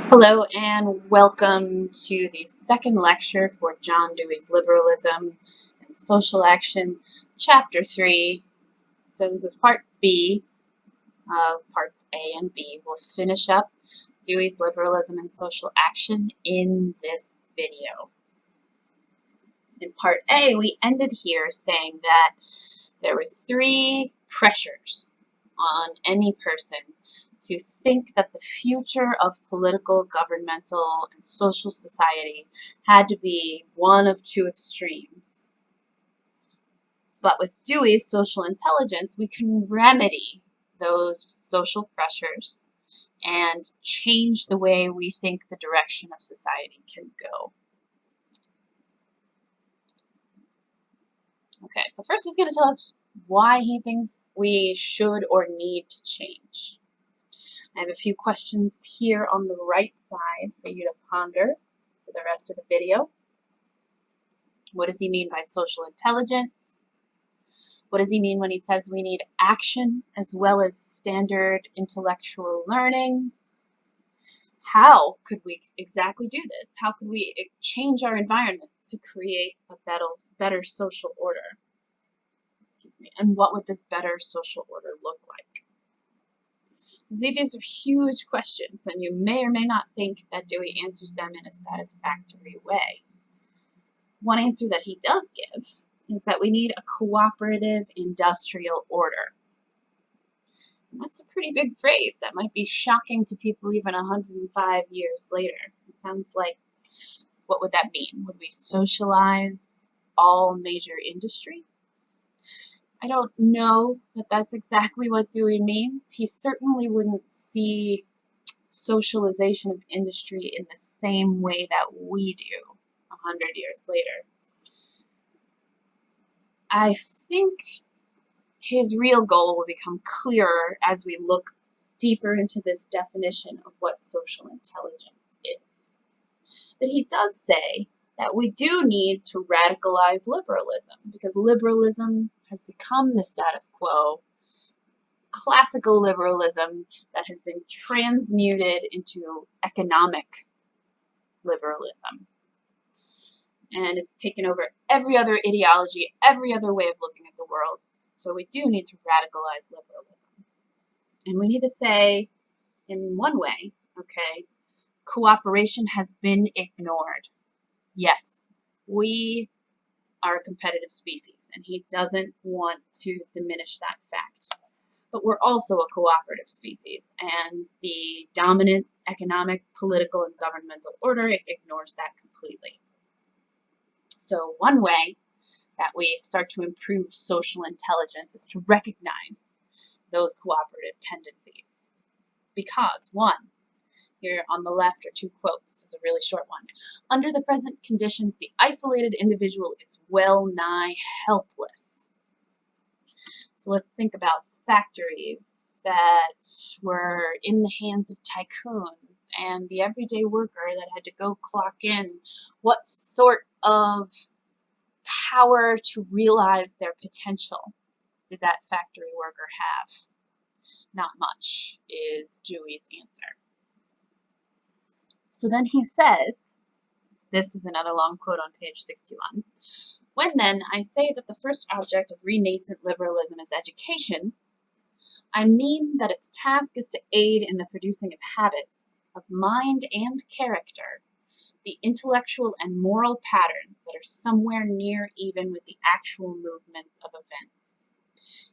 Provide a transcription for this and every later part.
Hello and welcome to the second lecture for John Dewey's Liberalism and Social Action, Chapter 3. So this is part B of parts A and B. We'll finish up Dewey's Liberalism and Social Action in this video. In part A, we ended here saying that there were three pressures on any person to think that the future of political, governmental, and social society had to be one of two extremes. But with Dewey's social intelligence, we can remedy those social pressures and change the way we think the direction of society can go. Okay, so first he's going to tell us why he thinks we should or need to change. I have a few questions here on the right side for you to ponder for the rest of the video. What does he mean by social intelligence? What does he mean when he says we need action as well as standard intellectual learning? How could we exactly do this? How could we change our environments to create a better social order? Excuse me. And what would this better social order look like? See, these are huge questions, and you may or may not think that Dewey answers them in a satisfactory way. One answer that he does give is that we need a cooperative industrial order. And that's a pretty big phrase that might be shocking to people even 105 years later. It sounds like, what would that mean? Would we socialize all major industry? I don't know that that's exactly what Dewey means. He certainly wouldn't see socialization of industry in the same way that we do 100 years later. I think his real goal will become clearer as we look deeper into this definition of what social intelligence is. But he does say that we do need to radicalize liberalism because liberalism has become the status quo, classical liberalism that has been transmuted into economic liberalism. And it's taken over every other ideology, every other way of looking at the world. So we do need to radicalize liberalism. And we need to say, in one way, okay, cooperation has been ignored. Yes, we are a competitive species, and he doesn't want to diminish that fact. But we're also a cooperative species, and the dominant economic, political, and governmental order ignores that completely. So one way that we start to improve social intelligence is to recognize those cooperative tendencies. Because, one, here on the left are two quotes. This is a really short one. Under the present conditions, the isolated individual is well nigh helpless. So let's think about factories that were in the hands of tycoons and the everyday worker that had to go clock in. What sort of power to realize their potential did that factory worker have? Not much is Dewey's answer. So then he says, this is another long quote on page 61, when then I say that the first object of renascent liberalism is education, I mean that its task is to aid in the producing of habits, of mind and character, the intellectual and moral patterns that are somewhere near even with the actual movements of events.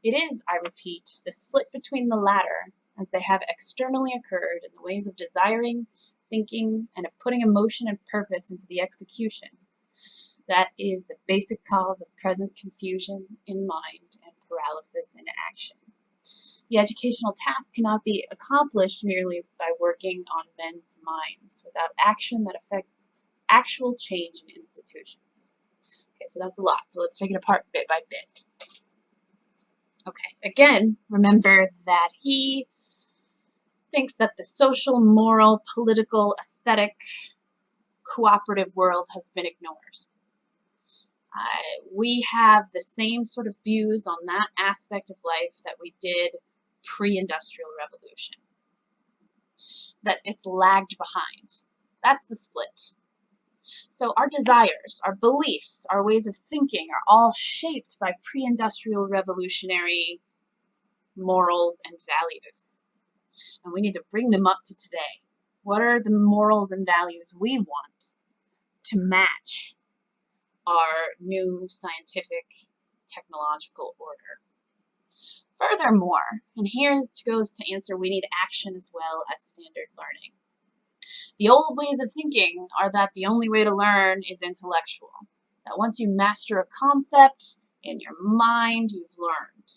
It is, I repeat, the split between the latter, as they have externally occurred in the ways of desiring, thinking, and of putting emotion and purpose into the execution, that is the basic cause of present confusion in mind and paralysis in action. The educational task cannot be accomplished merely by working on men's minds without action that affects actual change in institutions. Okay, so that's a lot. So let's take it apart bit by bit. Okay, again, remember that he thinks that the social, moral, political, aesthetic, cooperative world has been ignored. We have the same sort of views on that aspect of life that we did pre-industrial revolution. that it's lagged behind. That's the split. So our desires, our beliefs, our ways of thinking are all shaped by pre-industrial revolutionary morals and values. And we need to bring them up to today. What are the morals and values we want to match our new scientific technological order? Furthermore, and here goes to answer, we need action as well as standard learning. The old ways of thinking are that the only way to learn is intellectual. That once you master a concept in your mind, you've learned.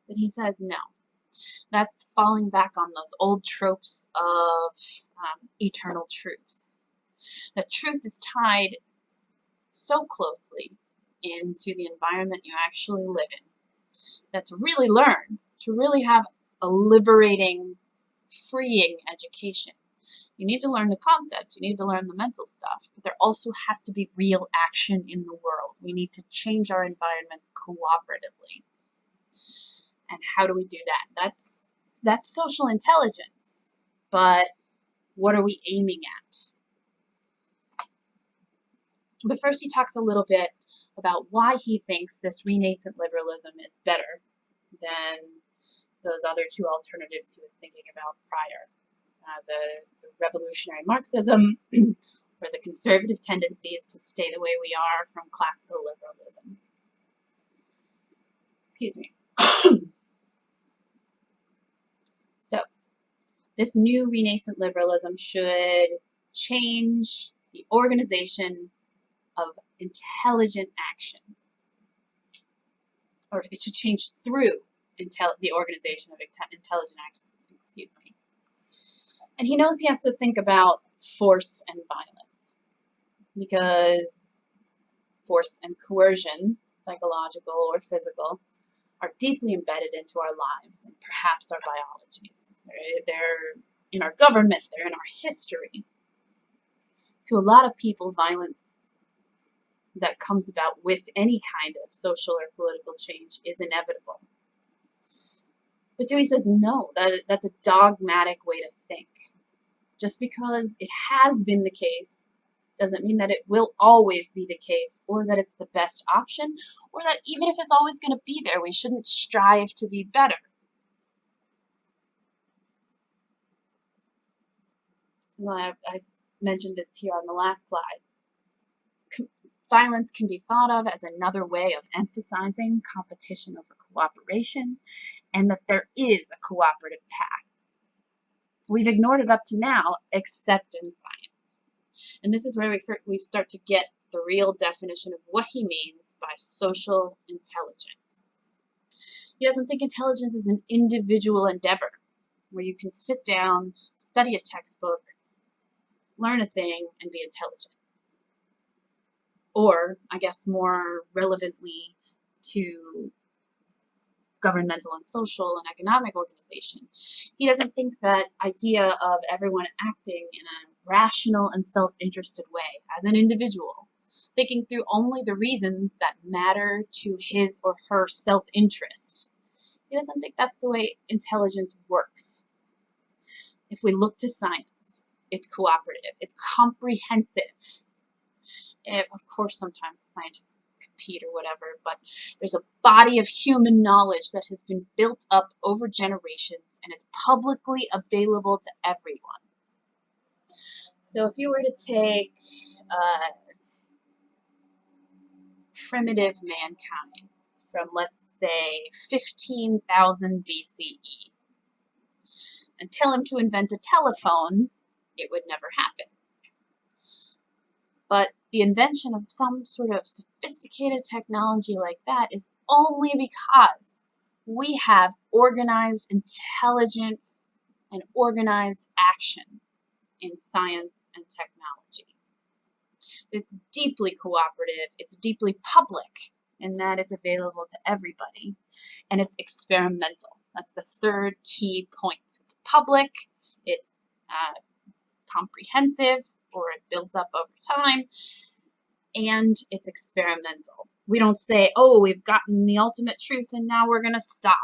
But he says no. That's falling back on those old tropes of eternal truths. That truth is tied so closely into the environment you actually live in. That to really learn, to really have a liberating, freeing education, you need to learn the concepts, you need to learn the mental stuff, but there also has to be real action in the world. We need to change our environments cooperatively. And how do we do that? That's social intelligence, but what are we aiming at? But first he talks a little bit about why he thinks this renascent liberalism is better than those other two alternatives he was thinking about prior. The revolutionary Marxism or the conservative tendencies to stay the way we are from classical liberalism. Excuse me. So, this new renascent liberalism should change the organization of intelligent action. Or it should change through the organization of intelligent action. Excuse me. And he knows he has to think about force and violence, because force and coercion, psychological or physical, are deeply embedded into our lives and perhaps our biologies. They're in our government, they're in our history. To a lot of people, violence that comes about with any kind of social or political change is inevitable. But Dewey says no, that's a dogmatic way to think. Just because it has been the case doesn't mean that it will always be the case, or that it's the best option, or that even if it's always going to be there, we shouldn't strive to be better. I mentioned this here on the last slide. Violence can be thought of as another way of emphasizing competition over cooperation, and that there is a cooperative path. We've ignored it up to now, except in science. And this is where we start to get the real definition of what he means by social intelligence. He doesn't think intelligence is an individual endeavor, where you can sit down, study a textbook, learn a thing, and be intelligent. Or, I guess more relevantly to governmental and social and economic organization, he doesn't think that idea of everyone acting in a rational and self-interested way as an individual, thinking through only the reasons that matter to his or her self-interest. He doesn't think that's the way intelligence works. If we look to science, it's cooperative, it's comprehensive. Of course, sometimes scientists compete or whatever, but there's a body of human knowledge that has been built up over generations and is publicly available to everyone. So if you were to take primitive mankind from, let's say, 15,000 BCE, and tell him to invent a telephone, it would never happen. But the invention of some sort of sophisticated technology like that is only because we have organized intelligence and organized action in science and technology. It's deeply cooperative, it's deeply public in that it's available to everybody, and it's experimental. That's the third key point. It's public, it's comprehensive, or it builds up over time, and it's experimental. We don't say, oh, we've gotten the ultimate truth and now we're going to stop.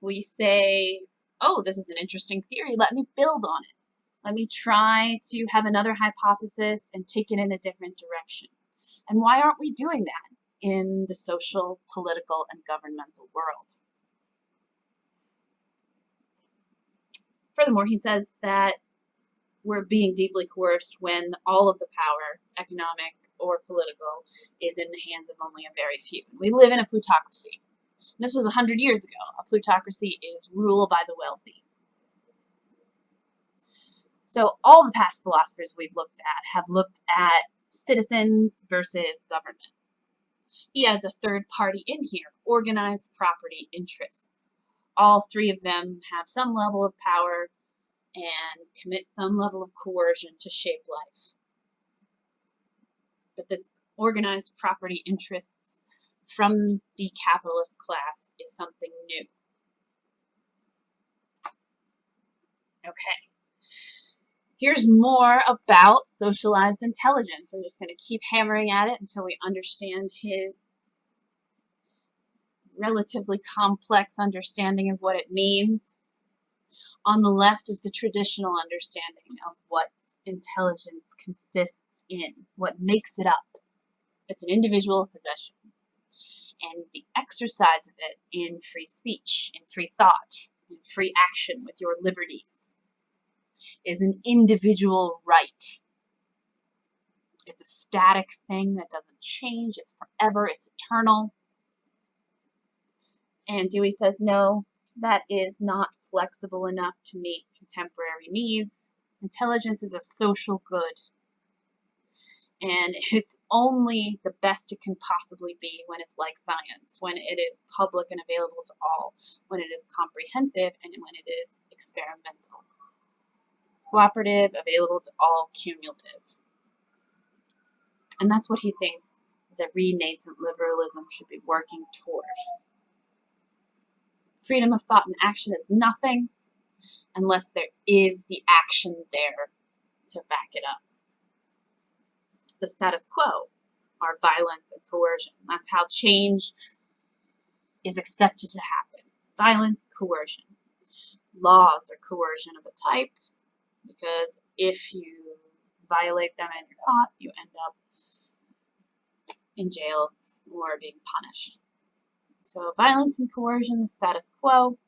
We say, oh, this is an interesting theory. Let me build on it. Let me try to have another hypothesis and take it in a different direction. And why aren't we doing that in the social, political, and governmental world? Furthermore, he says that we're being deeply coerced when all of the power, economic or political, is in the hands of only a very few. We live in a plutocracy. And this was 100 years ago. A plutocracy is rule by the wealthy. So all the past philosophers we've looked at have looked at citizens versus government. He adds a third party in here, organized property interests. All three of them have some level of power and commit some level of coercion to shape life. But this organized property interests from the capitalist class is something new. Okay. Here's more about socialized intelligence. We're just going to keep hammering at it until we understand his relatively complex understanding of what it means. On the left is the traditional understanding of what intelligence consists in, what makes it up. It's an individual possession. And the exercise of it in free speech, in free thought, in free action with your liberties is an individual right. It's a static thing that doesn't change. It's forever. It's eternal. And Dewey says, no, that is not flexible enough to meet contemporary needs. Intelligence is a social good. And it's only the best it can possibly be when it's like science, when it is public and available to all, when it is comprehensive, and when it is experimental. Cooperative, available to all, cumulative. And that's what he thinks that renascent liberalism should be working toward. Freedom of thought and action is nothing unless there is the action there to back it up. The status quo are violence and coercion. That's how change is accepted to happen. Violence, coercion. Laws are coercion of a type because if you violate them and you're caught, you end up in jail or being punished. So violence and coercion, the status quo.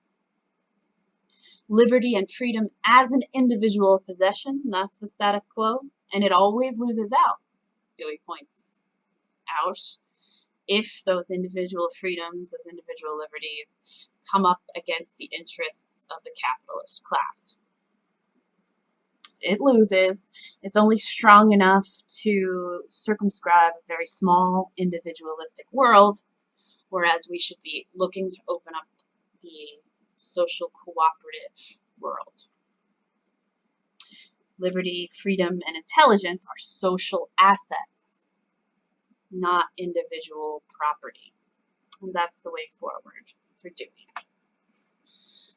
Liberty and freedom as an individual possession, that's the status quo, and it always loses out, Dewey points out, if those individual freedoms, those individual liberties, come up against the interests of the capitalist class. So it loses. It's only strong enough to circumscribe a very small individualistic world, whereas we should be looking to open up the social cooperative world. Liberty, freedom, and intelligence are social assets, not individual property. And that's the way forward for Dewey.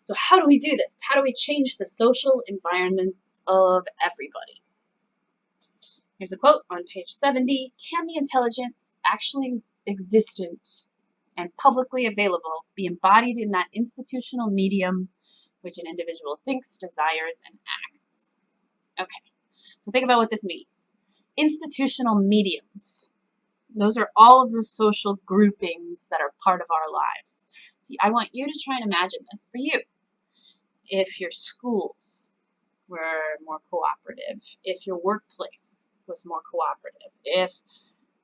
So how do we do this? How do we change the social environments of everybody? Here's a quote on page 70. Can the intelligence actually existent and publicly available be embodied in that institutional medium which an individual thinks, desires, and acts? Okay, so think about what this means. Institutional mediums. Those are all of the social groupings that are part of our lives. So I want you to try and imagine this for you. If your schools were more cooperative, if your workplace was more cooperative, if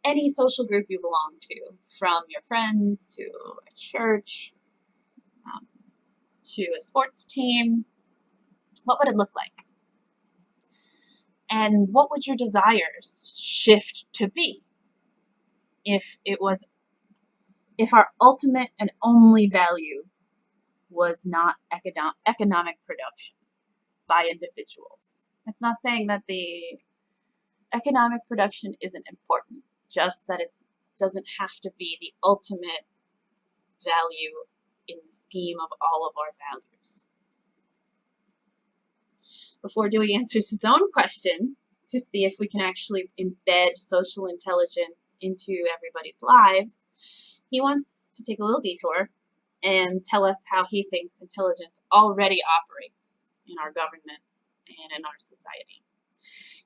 any social group you belong to, from your friends to a church, to a sports team, what would it look like? And what would your desires shift to be if our ultimate and only value was not economic production by individuals? It's not saying that the economic production isn't important, just that it doesn't have to be the ultimate value in the scheme of all of our values. Before Dewey answers his own question to see if we can actually embed social intelligence into everybody's lives, he wants to take a little detour and tell us how he thinks intelligence already operates in our governments and in our society.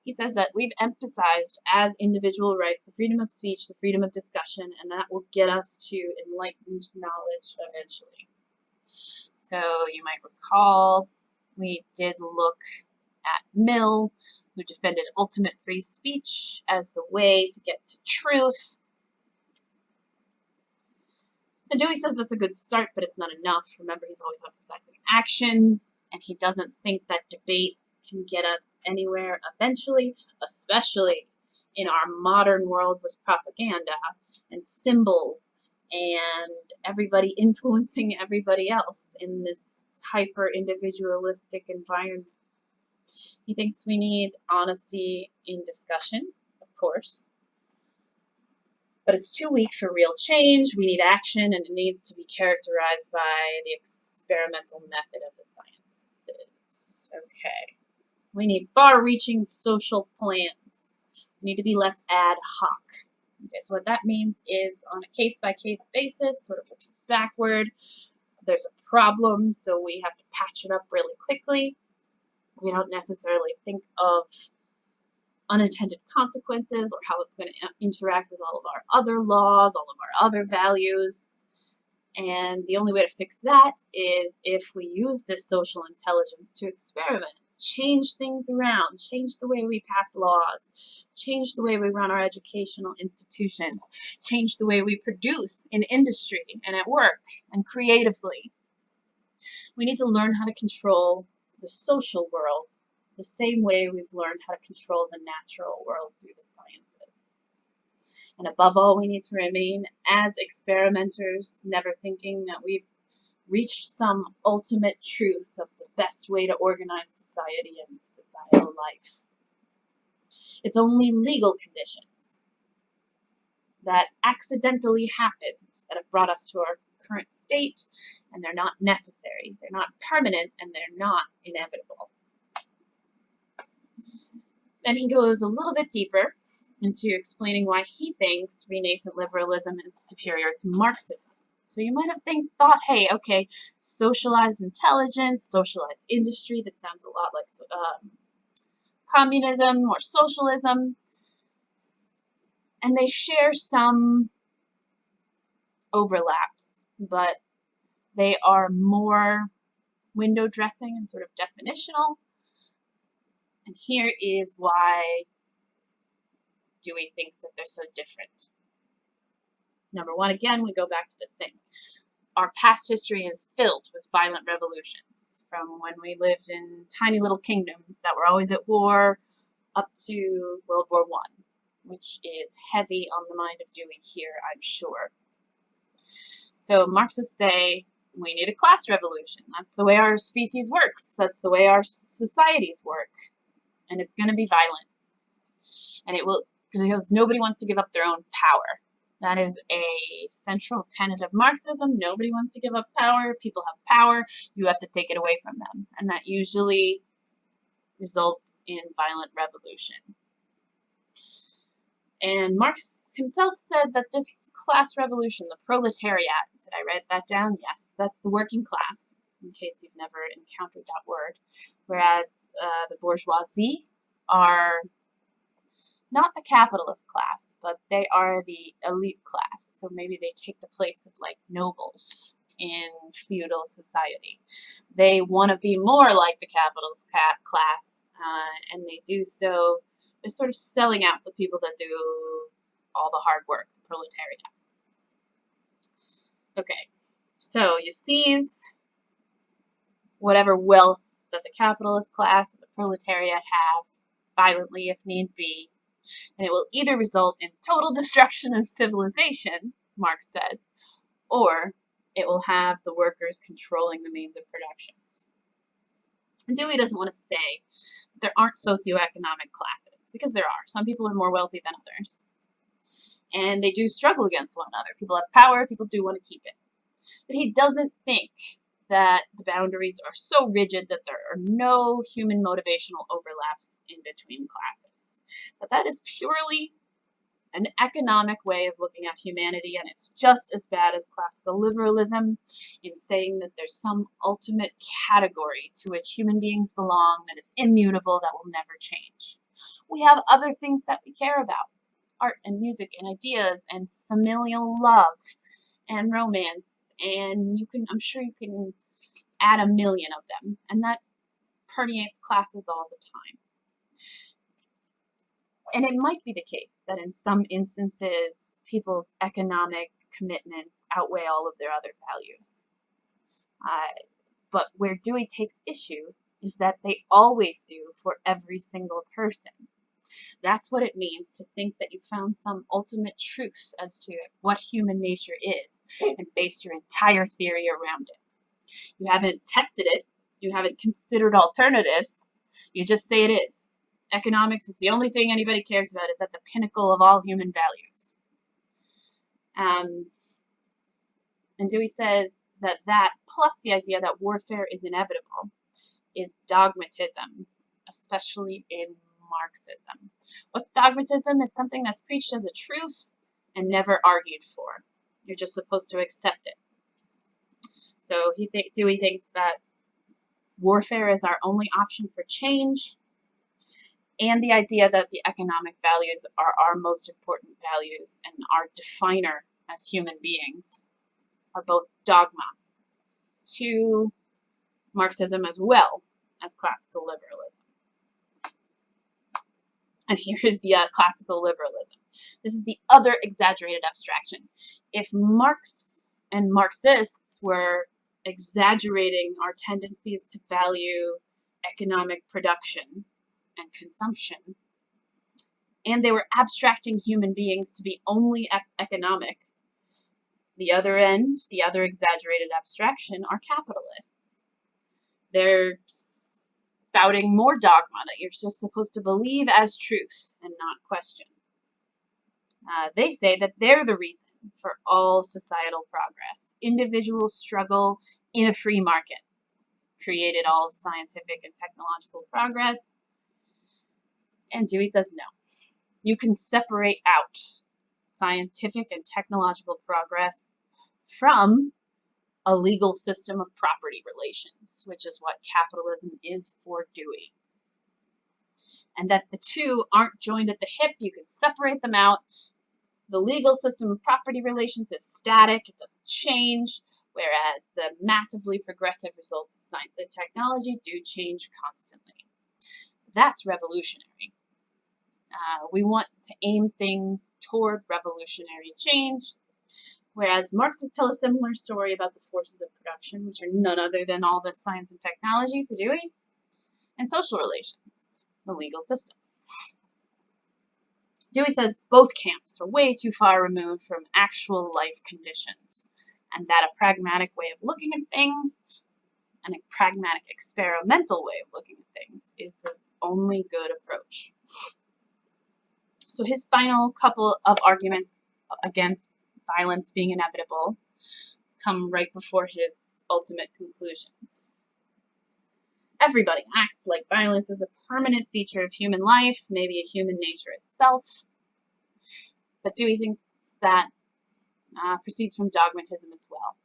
He says that we've emphasized as individual rights the freedom of speech, the freedom of discussion, and that will get us to enlightened knowledge eventually. So you might recall we did look at Mill, who defended ultimate free speech as the way to get to truth. And Dewey says that's a good start, but it's not enough. Remember, he's always emphasizing action, and he doesn't think that debate can get us anywhere eventually, especially in our modern world with propaganda and symbols and everybody influencing everybody else in this hyper-individualistic environment. He thinks we need honesty in discussion, of course, but it's too weak for real change. We need action, and it needs to be characterized by the experimental method of the sciences. Okay. We need far-reaching social plans. We need to be less ad hoc. Okay, so what that means is on a case-by-case basis, sort of backward, there's a problem, so we have to patch it up really quickly. We don't necessarily think of unintended consequences or how it's going to interact with all of our other laws, all of our other values. And the only way to fix that is if we use this social intelligence to experiment, change things around, change the way we pass laws, change the way we run our educational institutions, change the way we produce in industry and at work and creatively. We need to learn how to control the social world the same way we've learned how to control the natural world through the sciences. And above all, we need to remain as experimenters, never thinking that we've reached some ultimate truth of the best way to organize society and societal life. It's only legal conditions that accidentally happened that have brought us to our current state, and they're not necessary, they're not permanent, and they're not inevitable. Then he goes a little bit deeper into explaining why he thinks renascent liberalism is superior to Marxism. So you might have thought, hey, okay, socialized intelligence, socialized industry, this sounds a lot like communism or socialism. And they share some overlaps, but they are more window dressing and sort of definitional. And here is why Dewey thinks that they're so different. Number one, again, we go back to this thing. Our past history is filled with violent revolutions, from when we lived in tiny little kingdoms that were always at war up to World War I, which is heavy on the mind of Dewey here, I'm sure. So Marxists say we need a class revolution. That's the way our species works. That's the way our societies work. And it's going to be violent. And it will, because nobody wants to give up their own power. That is a central tenet of Marxism. Nobody wants to give up power. People have power. You have to take it away from them. And that usually results in violent revolution. And Marx himself said that this class revolution, the proletariat, did I write that down? Yes, that's the working class, in case you've never encountered that word. Whereas the bourgeoisie are not the capitalist class, but they are the elite class. So maybe they take the place of like nobles in feudal society. They want to be more like the capitalist class, and they do so. They're sort of selling out the people that do all the hard work, the proletariat. Okay, so you seize whatever wealth that the capitalist class and the proletariat have violently if need be, and it will either result in total destruction of civilization, Marx says, or it will have the workers controlling the means of production. And Dewey doesn't want to say there aren't socioeconomic classes, because there are. Some people are more wealthy than others. And they do struggle against one another. People have power, people do want to keep it. But he doesn't think that the boundaries are so rigid that there are no human motivational overlaps in between classes. But that is purely an economic way of looking at humanity, and it's just as bad as classical liberalism in saying that there's some ultimate category to which human beings belong that is immutable, that will never change. We have other things that we care about: art and music and ideas and familial love and romance, and I'm sure you can add a million of them, and that permeates classes all the time. And it might be the case that in some instances, people's economic commitments outweigh all of their other values. But where Dewey takes issue is that they always do for every single person. That's what it means to think that you found some ultimate truth as to what human nature is and based your entire theory around it. You haven't tested it. You haven't considered alternatives. You just say it is. Economics is the only thing anybody cares about. It's at the pinnacle of all human values. And Dewey says that plus the idea that warfare is inevitable, is dogmatism, especially in Marxism. What's dogmatism? It's something that's preached as a truth and never argued for. You're just supposed to accept it. So Dewey thinks that warfare is our only option for change, and the idea that the economic values are our most important values and our definer as human beings are both dogma to Marxism as well as classical liberalism. And here is the classical liberalism. This is the other exaggerated abstraction. If Marx and Marxists were exaggerating our tendencies to value economic production and consumption, and they were abstracting human beings to be only economic, the other end, the other exaggerated abstraction, are capitalists. They're spouting more dogma that you're just supposed to believe as truth and not question. They say that they're the reason for all societal progress. Individual struggle in a free market created all scientific and technological progress. And Dewey says no. You can separate out scientific and technological progress from a legal system of property relations, which is what capitalism is for Dewey. And that the two aren't joined at the hip. You can separate them out. The legal system of property relations is static. It doesn't change, whereas the massively progressive results of science and technology do change constantly. That's revolutionary. We want to aim things toward revolutionary change, whereas Marxists tell a similar story about the forces of production, which are none other than all the science and technology for Dewey, and social relations, the legal system. Dewey says both camps are way too far removed from actual life conditions, and that a pragmatic way of looking at things, and a pragmatic experimental way of looking at things, is the only good approach. So his final couple of arguments against violence being inevitable come right before his ultimate conclusions. Everybody acts like violence is a permanent feature of human life, maybe a human nature itself. But Dewey thinks that proceeds from dogmatism as well.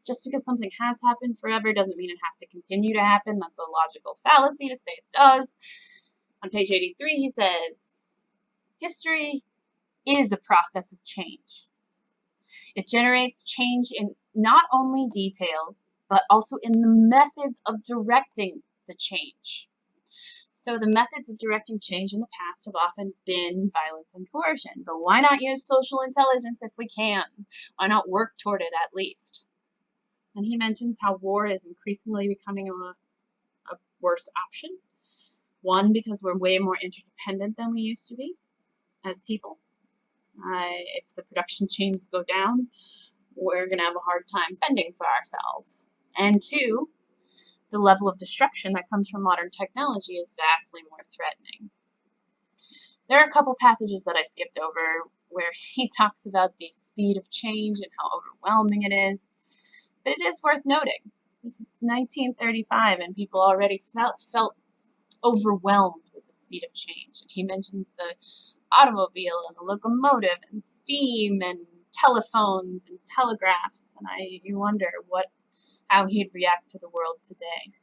Just because something has happened forever doesn't mean it has to continue to happen. That's a logical fallacy to say it does. On page 83, he says, history is a process of change. It generates change in not only details, but also in the methods of directing the change. So the methods of directing change in the past have often been violence and coercion. But why not use social intelligence if we can? Why not work toward it at least? And he mentions how war is increasingly becoming a worse option. One, because we're way more interdependent than we used to be as people. If the production chains go down, we're going to have a hard time fending for ourselves. And two, the level of destruction that comes from modern technology is vastly more threatening. There are a couple passages that I skipped over where he talks about the speed of change and how overwhelming it is. But it is worth noting, this is 1935 and people already felt overwhelmed with the speed of change. And he mentions the automobile and the locomotive and steam and telephones and telegraphs, and you wonder how he'd react to the world today.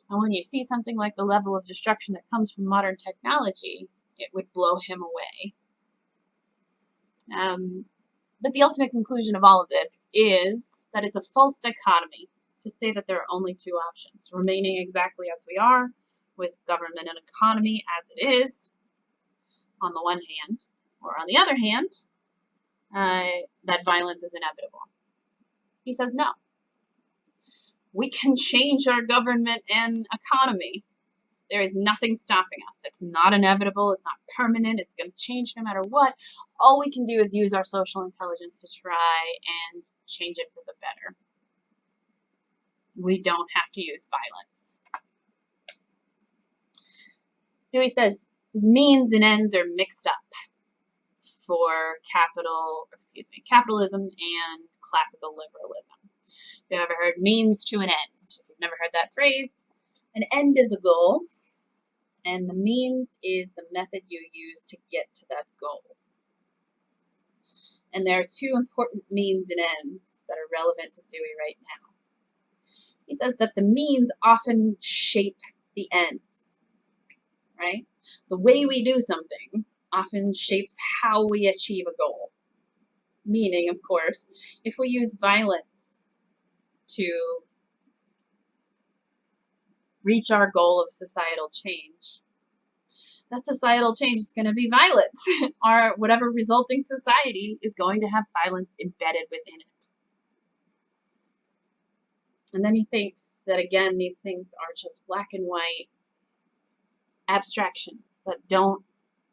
And when you see something like the level of destruction that comes from modern technology, it would blow him away. But the ultimate conclusion of all of this is that it's a false dichotomy to say that there are only two options: remaining exactly as we are, with government and economy as it is, on the one hand, or on the other hand, that violence is inevitable. He says no. We can change our government and economy. There is nothing stopping us. It's not inevitable. It's not permanent. It's going to change no matter what. All we can do is use our social intelligence to try and change it for the better. We don't have to use violence. Dewey says means and ends are mixed up for capitalism and classical liberalism. If you've ever heard means to an end, if you've never heard that phrase, an end is a goal, and the means is the method you use to get to that goal. And there are two important means and ends that are relevant to Dewey right now. He says that the means often shape the ends, right? The way we do something often shapes how we achieve a goal. Meaning, of course, if we use violence to reach our goal of societal change, that societal change is going to be violence. Or whatever resulting society is going to have violence embedded within it. And then he thinks that, again, these things are just black and white abstractions that don't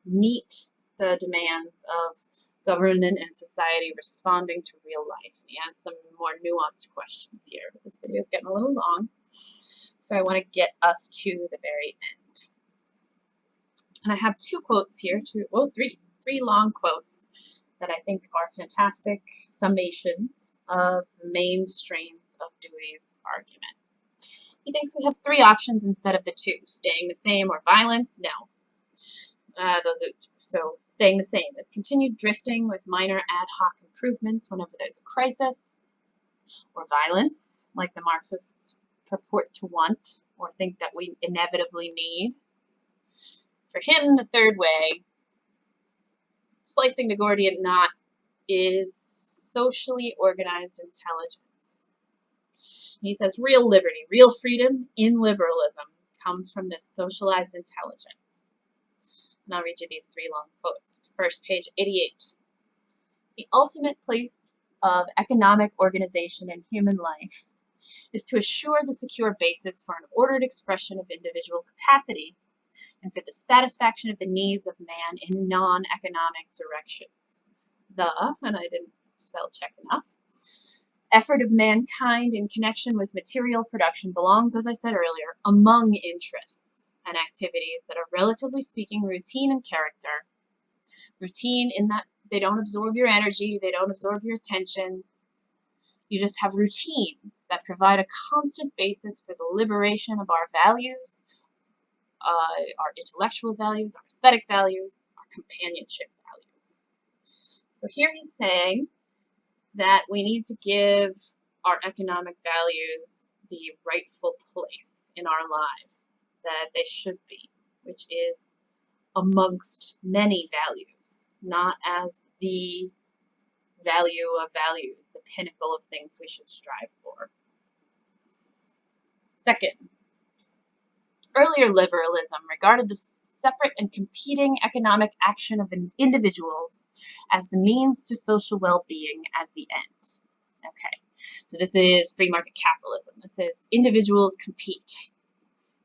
meet the demands of government and society responding to real life. He has some more nuanced questions here, but this video is getting a little long, so I want to get us to the very end. And I have two quotes here, three long quotes that I think are fantastic summations of the main strains of Dewey's argument. He thinks we have three options instead of the two: staying the same or violence. No. So staying the same is continued drifting with minor ad hoc improvements whenever there's a crisis, or violence, like the Marxists purport to want or think that we inevitably need. For him, the third way, slicing the Gordian knot, is socially organized intelligence. He says real liberty, real freedom in liberalism comes from this socialized intelligence. And I'll read you these three long quotes. First, page 88. The ultimate place of economic organization in human life is to assure the secure basis for an ordered expression of individual capacity and for the satisfaction of the needs of man in non-economic directions. And I didn't spell check enough, effort of mankind in connection with material production belongs, as I said earlier, among interests and activities that are, relatively speaking, routine in character. Routine in that they don't absorb your energy, they don't absorb your attention. You just have routines that provide a constant basis for the liberation of our values, our intellectual values, our aesthetic values, our companionship values. So here he's saying that we need to give our economic values the rightful place in our lives that they should be, which is amongst many values, not as the value of values, the pinnacle of things we should strive for. Second, earlier liberalism regarded the separate and competing economic action of individuals as the means to social well-being as the end. Okay, so this is free market capitalism. This is individuals compete,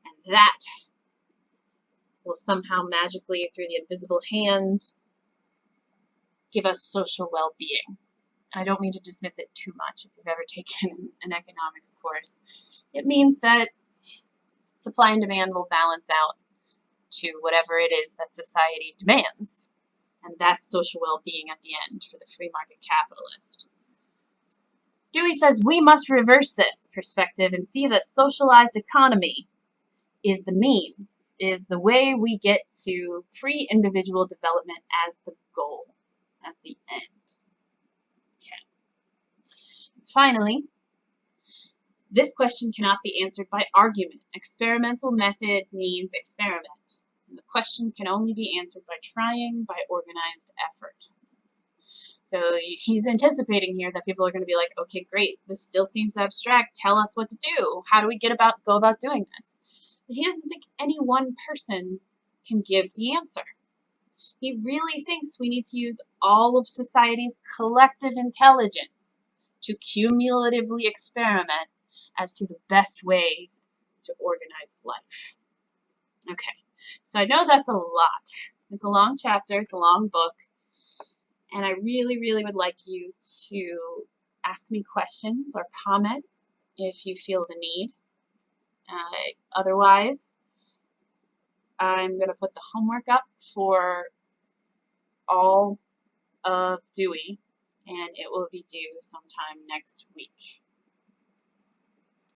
and that will somehow magically, through the invisible hand, give us social well-being. And I don't mean to dismiss it too much. If you've ever taken an economics course, it means that supply and demand will balance out to whatever it is that society demands. And that's social well-being at the end for the free market capitalist. Dewey says we must reverse this perspective and see that socialized economy is the means, is the way we get to free individual development as the goal, as the end. Okay. Finally, this question cannot be answered by argument. Experimental method means experiment. And the question can only be answered by trying, by organized effort. So he's anticipating here that people are going to be like, okay, great, this still seems abstract. Tell us what to do. How do we go about doing this? But he doesn't think any one person can give the answer. He really thinks we need to use all of society's collective intelligence to cumulatively experiment as to the best ways to organize life. Okay, so I know that's a lot. It's a long chapter, it's a long book, and I really, really would like you to ask me questions or comment if you feel the need. Otherwise, I'm going to put the homework up for all of Dewey, and it will be due sometime next week.